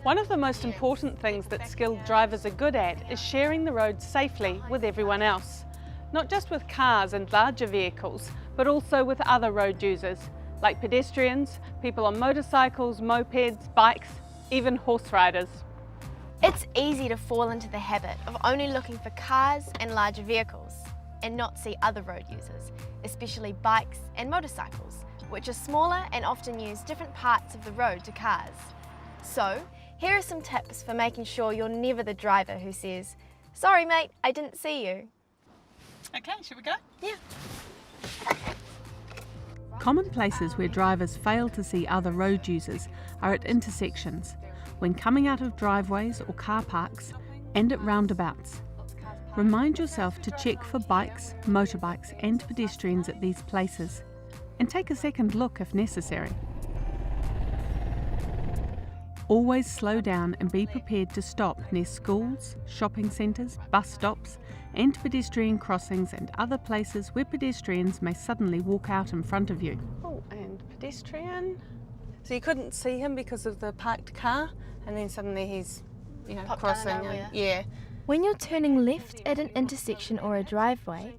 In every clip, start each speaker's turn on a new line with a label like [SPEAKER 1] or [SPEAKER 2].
[SPEAKER 1] One of the most important things that skilled drivers are good at is sharing the road safely with everyone else. Not just with cars and larger vehicles, but also with other road users, like pedestrians, people on motorcycles, mopeds, bikes, even horse riders.
[SPEAKER 2] It's easy to fall into the habit of only looking for cars and larger vehicles and not see other road users, especially bikes and motorcycles, which are smaller and often use different parts of the road to cars. So, here are some tips for making sure you're never the driver who says, "Sorry mate, I didn't see you."
[SPEAKER 1] Okay, should we go?
[SPEAKER 2] Yeah.
[SPEAKER 1] Common places where drivers fail to see other road users are at intersections, when coming out of driveways or car parks, and at roundabouts. Remind yourself to check for bikes, motorbikes and pedestrians at these places, and take a second look if necessary. Always slow down and be prepared to stop near schools, shopping centres, bus stops and pedestrian crossings and other places where pedestrians may suddenly walk out in front of you. Oh, and pedestrian. So you couldn't see him because of the parked car, and then suddenly he's,
[SPEAKER 2] Popped
[SPEAKER 1] crossing.
[SPEAKER 2] out of nowhere.
[SPEAKER 1] Yeah.
[SPEAKER 3] When you're turning left at an intersection or a driveway,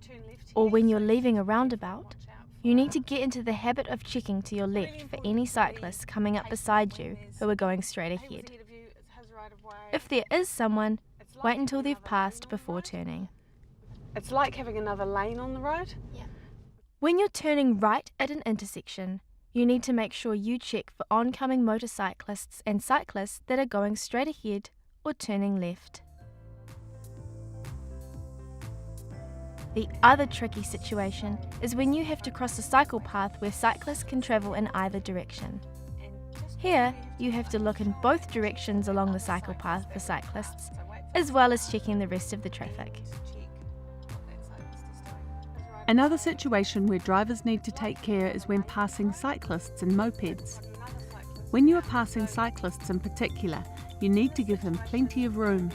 [SPEAKER 3] or when you're leaving a roundabout, you need to get into the habit of checking to your left for any cyclists coming up beside you who are going straight ahead. If there is someone, wait until they've passed before turning.
[SPEAKER 1] It's like having another lane on the road.
[SPEAKER 2] Yeah.
[SPEAKER 3] When you're turning right at an intersection, you need to make sure you check for oncoming motorcyclists and cyclists that are going straight ahead or turning left. The other tricky situation is when you have to cross a cycle path where cyclists can travel in either direction. Here, you have to look in both directions along the cycle path for cyclists, as well as checking the rest of the traffic.
[SPEAKER 1] Another situation where drivers need to take care is when passing cyclists and mopeds. When you are passing cyclists in particular, you need to give them plenty of room.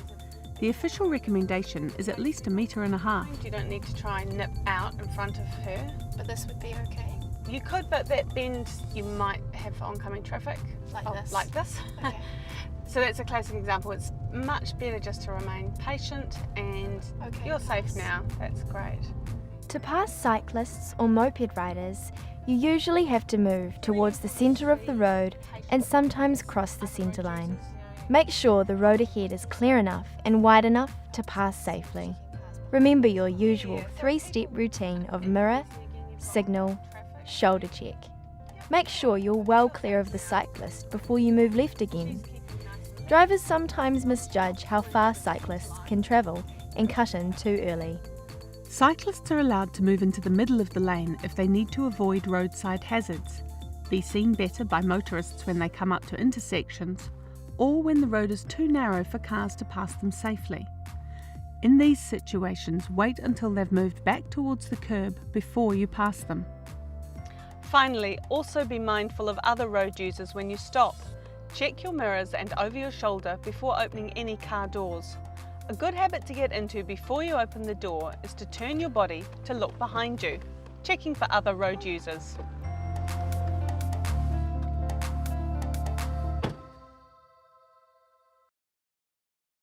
[SPEAKER 1] The official recommendation is at least 1.5 meters. You don't need to try and nip out in front of her.
[SPEAKER 2] But this would be okay.
[SPEAKER 1] You could, but that bend you might have oncoming traffic.
[SPEAKER 2] Like this? Okay.
[SPEAKER 1] So that's a classic example. It's much better just to remain patient and you're safe now. That's great.
[SPEAKER 3] To pass cyclists or moped riders, you usually have to move towards the centre of the road and sometimes cross the centre line. Make sure the road ahead is clear enough and wide enough to pass safely. Remember your usual 3-step routine of mirror, signal, shoulder check. Make sure you're well clear of the cyclist before you move left again. Drivers sometimes misjudge how fast cyclists can travel and cut in too early.
[SPEAKER 1] Cyclists are allowed to move into the middle of the lane if they need to avoid roadside hazards, be seen better by motorists when they come up to intersections, or when the road is too narrow for cars to pass them safely. In these situations, wait until they've moved back towards the curb before you pass them. Finally, also be mindful of other road users when you stop. Check your mirrors and over your shoulder before opening any car doors. A good habit to get into before you open the door is to turn your body to look behind you, checking for other road users.